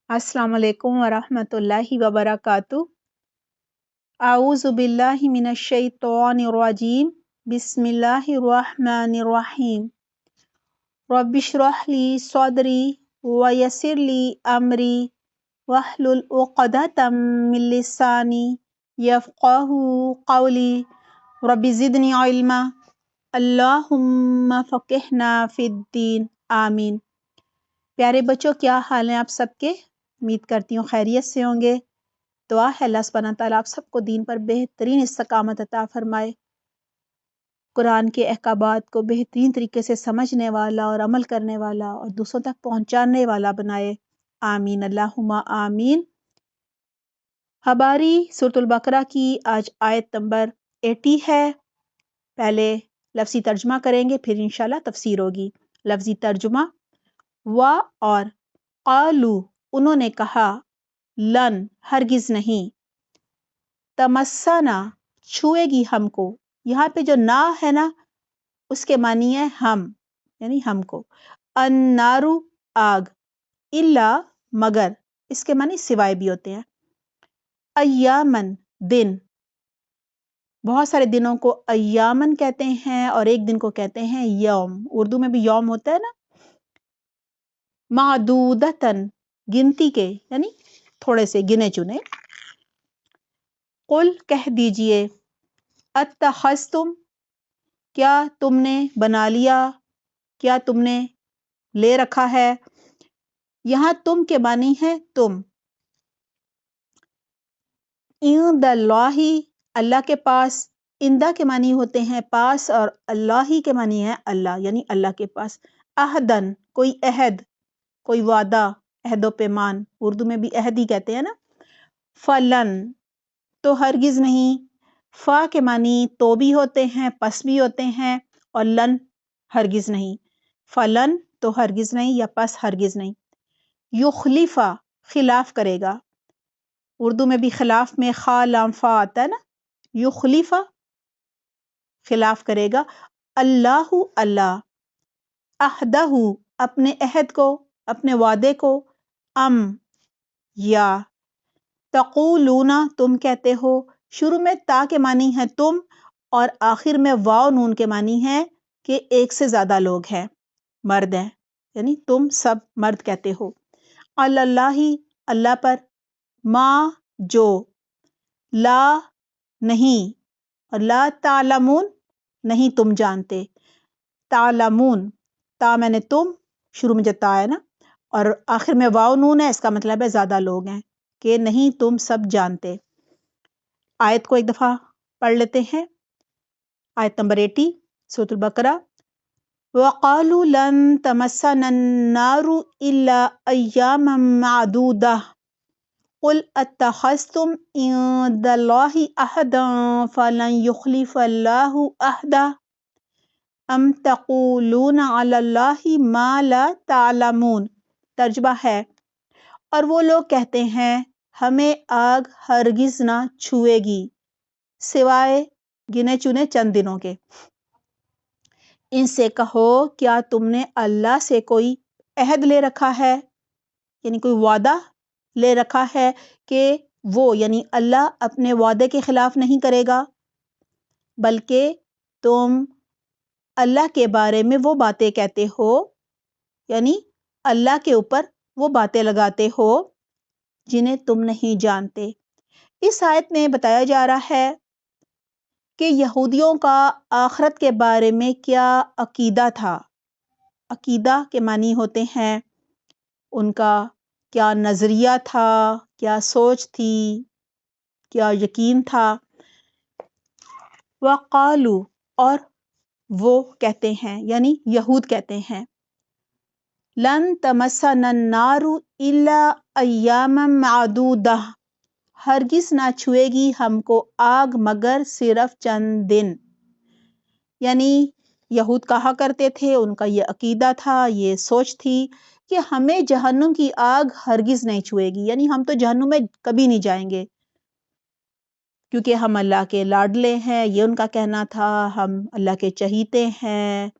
अस्सलाम वालेकुम वरहमत उल्लाहि वबरकातुह। आऊज़ु बिल्लाहि मिनश शैतानिर रजीम। बिस्मिल्लाहिर्रहमानिर्रहीम। रब्बिश्रह ली सदरी व यस्सिर ली अमरी वहलुल उक़दतम मिन लिसानी यफ़क़हू क़ौली। रब्बि ज़िदनी इल्मा। अल्लाहुम्मा फ़क़िहना फ़िद्दीन। आमीन। प्यारे बच्चों, क्या हाल है आप सबके? उम्मीद करती हूँ खैरियत से होंगे। दुआ है अल्लाह सुब्हानहू तआला आप सबको दीन पर बेहतरीन इस्तकामत अता फरमाए, कुरान के अहकामात को बेहतरीन तरीके से समझने वाला और अमल करने वाला और दूसरों तक पहुँचाने वाला बनाए। आमीन अल्लाहुम्मा आमीन। हमारी सूरतुल बकरा की आज आयत नंबर 80 है। पहले लफ्ज़ी तर्जुमा करेंगे, फिर इंशाल्लाह तफसीर होगी। लफ्ज़ी तर्जुमा। वा और क़ालू उन्होंने कहा, लन हरगिज़ नहीं, तमस्सना छुएगी हमको। यहाँ पे जो ना है ना, उसके मानी है हम, यानी हमको। अन्नारु आग, इल्ला मगर, इसके मानी सिवाय भी होते हैं। अय्यामन दिन, बहुत सारे दिनों को अय्यामन कहते हैं और एक दिन को कहते हैं यौम। उर्दू में भी यौम होता है ना। मादूदतन गिनती के, यानी थोड़े से गिने चुने। कुल कह दीजिए, अत्तखज़्तुम क्या तुमने बना लिया, क्या तुमने ले रखा है। यहाँ तुम के मानी है तुम। इंदल्लाही अल्लाह के पास, इंदा के मानी होते हैं पास और अल्लाही के मानी है अल्लाह, यानी अल्लाह के पास। अहदन कोई अहद, कोई वादा, अहदो पैमान, उर्दू में भी अहद ही कहते हैं ना। फलन तो हरगिज नहीं, फा के मानी तो भी होते हैं, पस भी होते हैं, और लन हरगिज नहीं। फलन तो हरगिज नहीं या पस हरगिज नहीं। युखलिफा खिलाफ करेगा, उर्दू में भी खिलाफ में खा लाम फा आता है ना। युखलिफा खिलाफ करेगा। अल्लाहु अल्लाह, अहदहु अपने अहद को, अपने वादे को, अम या तक़ूलूना तुम कहते हो। शुरू में ता के मानी है तुम और आखिर में वाव नून के मानी है कि एक से ज्यादा लोग हैं, मर्द हैं, यानी तुम सब मर्द कहते हो। अल्लाही अल्लाह पर, माँ जो, ला नहीं, और ला तालमून नहीं तुम जानते। तालमून ता मैंने तुम, शुरू में जो ता है ना और आखिर में वाव नून है, इसका मतलब है ज्यादा लोग हैं कि नहीं तुम सब जानते। आयत को एक दफा पढ़ लेते हैं। आयत नंबर 80 सूरतुल बकरा। वक़ालू लन तमस्सना अन्नारु इल्ला अय्यामम मादूदा कुल अत्तखज़्तुम इंदल्लाहि अहदन फलन युखलिफल्लाहु अहदा अम तक़ूलून अलल्लाहि मा ला तालमून। तर्जुमा है, और वो लोग कहते हैं हमें आग हरगिज ना छुएगी सिवाय गिने चुने चंद दिनों के। इनसे कहो, क्या तुमने अल्लाह से कोई अहद ले रखा है, यानी कोई वादा ले रखा है कि वो यानी अल्लाह अपने वादे के खिलाफ नहीं करेगा, बल्कि तुम अल्लाह के बारे में वो बातें कहते हो, यानी अल्लाह के ऊपर वो बातें लगाते हो जिन्हें तुम नहीं जानते। इस आयत में बताया जा रहा है कि यहूदियों का आखिरत के बारे में क्या अकीदा था। अकीदा के मानी होते हैं उनका क्या नजरिया था, क्या सोच थी, क्या यकीन था। वक़ालू और वो कहते हैं, यानी यहूद कहते हैं, लन तमस्सना अन्नारु इल्ला अय्यामम मादूदा हरगिज ना छुएगी हमको आग मगर सिर्फ चंद दिन। यानी यहूद कहा करते थे, उनका ये अकीदा था, ये सोच थी कि हमें जहन्नुम की आग हरगिज नहीं छुएगी, यानी हम तो जहन्नुम में कभी नहीं जाएंगे क्योंकि हम अल्लाह के लाडले हैं, ये उनका कहना था। हम अल्लाह के चहीते हैं,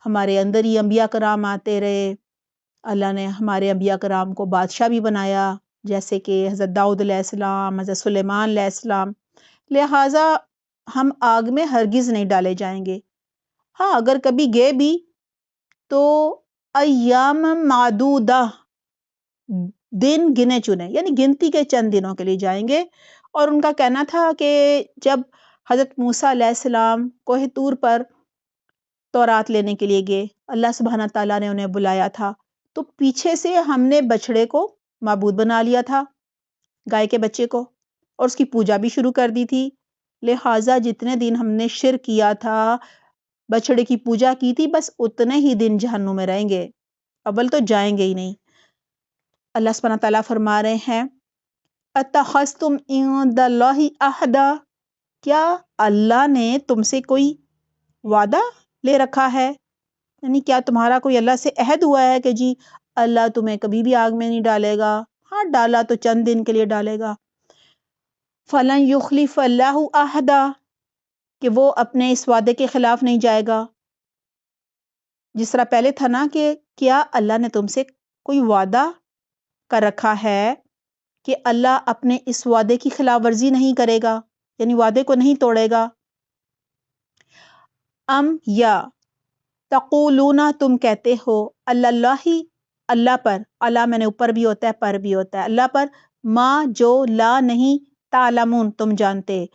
हमारे अंदर ही अंबिया कराम आते रहे, اللہ نے ہمارے انبیاء کرام کو بادشاہ بھی بنایا، جیسے کہ حضرت داؤد علیہ السلام، حضرت سلیمان علیہ السلام، لہٰذا ہم آگ میں ہرگز نہیں ڈالے جائیں گے۔ ہاں اگر کبھی گئے بھی تو ایام معدودہ، دن گنے چنے، یعنی گنتی کے چند دنوں کے لیے جائیں گے۔ اور ان کا کہنا تھا کہ جب حضرت موسیٰ علیہ السلام کوہ طور پر تورات لینے کے لیے گئے، اللہ سبحانہ تعالیٰ نے انہیں بلایا تھا، تو پیچھے سے ہم نے بچڑے کو معبود بنا لیا تھا، گائے کے بچے کو، اور اس کی پوجا بھی شروع کر دی تھی۔ لہٰذا جتنے دن ہم نے شرک کیا تھا، بچڑے کی پوجا کی تھی، بس اتنے ہی دن جہنم میں رہیں گے، اول تو جائیں گے ہی نہیں۔ اللہ سبحانہ تعالیٰ فرما رہے ہیں اتخذتم عند اللہ عہدا، کیا اللہ نے تم سے کوئی وعدہ لے رکھا ہے؟ یعنی کیا تمہارا کوئی اللہ سے عہد ہوا ہے کہ جی اللہ تمہیں کبھی بھی آگ میں نہیں ڈالے گا؟ ہاں ڈالا تو چند دن کے لیے ڈالے گا۔ فلن یخلف اللہ عہدا، کہ وہ اپنے اس وعدے کے خلاف نہیں جائے گا۔ جس طرح پہلے تھا نا کہ کیا اللہ نے تم سے کوئی وعدہ کر رکھا ہے کہ اللہ اپنے اس وعدے کی خلاف ورزی نہیں کرے گا، یعنی وعدے کو نہیں توڑے گا۔ یا تقولون، تم کہتے ہو، اللہ اللہ پر، اللہ میں نے اوپر بھی ہوتا ہے پر بھی ہوتا ہے، اللہ پر ما جو لا نہیں تعلمون تم جانتے۔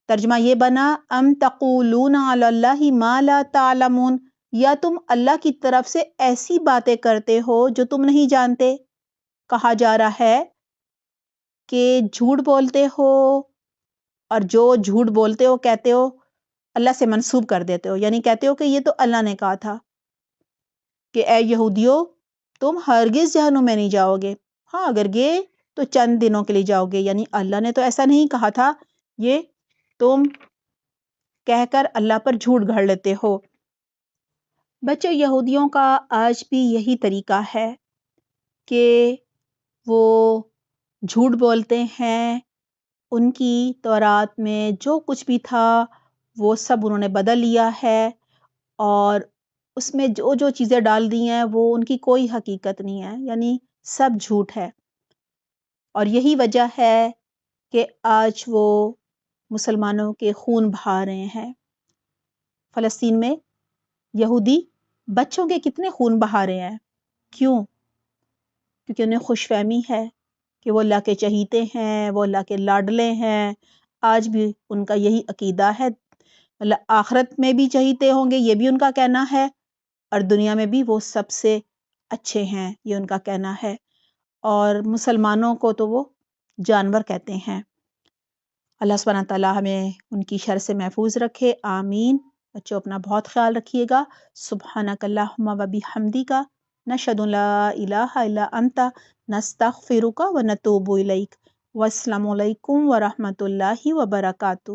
ترجمہ یہ بنا ام تقولون علی اللہ ما لا تعلمون، یا تم اللہ کی طرف سے ایسی باتیں کرتے ہو جو تم نہیں جانتے۔ کہا جا رہا ہے کہ جھوٹ بولتے ہو، اور جو جھوٹ بولتے ہو کہتے ہو اللہ سے منسوب کر دیتے ہو، یعنی کہتے ہو کہ یہ تو اللہ نے کہا تھا کہ اے یہودیو تم ہرگز جہنم میں نہیں جاؤ گے، ہاں اگر گئے تو چند دنوں کے لیے جاؤ گے، یعنی اللہ نے تو ایسا نہیں کہا تھا، یہ تم کہہ کر اللہ پر جھوٹ گھڑ لیتے ہو۔ بچے یہودیوں کا آج بھی یہی طریقہ ہے کہ وہ جھوٹ بولتے ہیں، ان کی تورات میں جو کچھ بھی تھا وہ سب انہوں نے بدل لیا ہے، اور اس میں جو جو چیزیں ڈال دی ہیں وہ ان کی کوئی حقیقت نہیں ہے، یعنی سب جھوٹ ہے۔ اور یہی وجہ ہے کہ آج وہ مسلمانوں کے خون بہا رہے ہیں۔ فلسطین میں یہودی بچوں کے کتنے خون بہا رہے ہیں، کیوں؟ کیونکہ انہیں خوش فہمی ہے کہ وہ اللہ کے چہیتے ہیں، وہ اللہ کے لاڈلے ہیں۔ آج بھی ان کا یہی عقیدہ ہے، مطلب آخرت میں بھی چہیتے ہوں گے، یہ بھی ان کا کہنا ہے، اور دنیا میں بھی وہ سب سے اچھے ہیں، یہ ان کا کہنا ہے۔ اور مسلمانوں کو تو وہ جانور کہتے ہیں۔ اللہ سبحانہ تعالیٰ ہمیں ان کی شر سے محفوظ رکھے، آمین۔ بچوں اپنا بہت خیال رکھیے گا۔ سبحانک اللہم و بحمدک، نشہد ان لا الہ الا انت، نستغفرک و نتوب الیک۔ والسلام علیکم ورحمۃ اللہ وبرکاتہ۔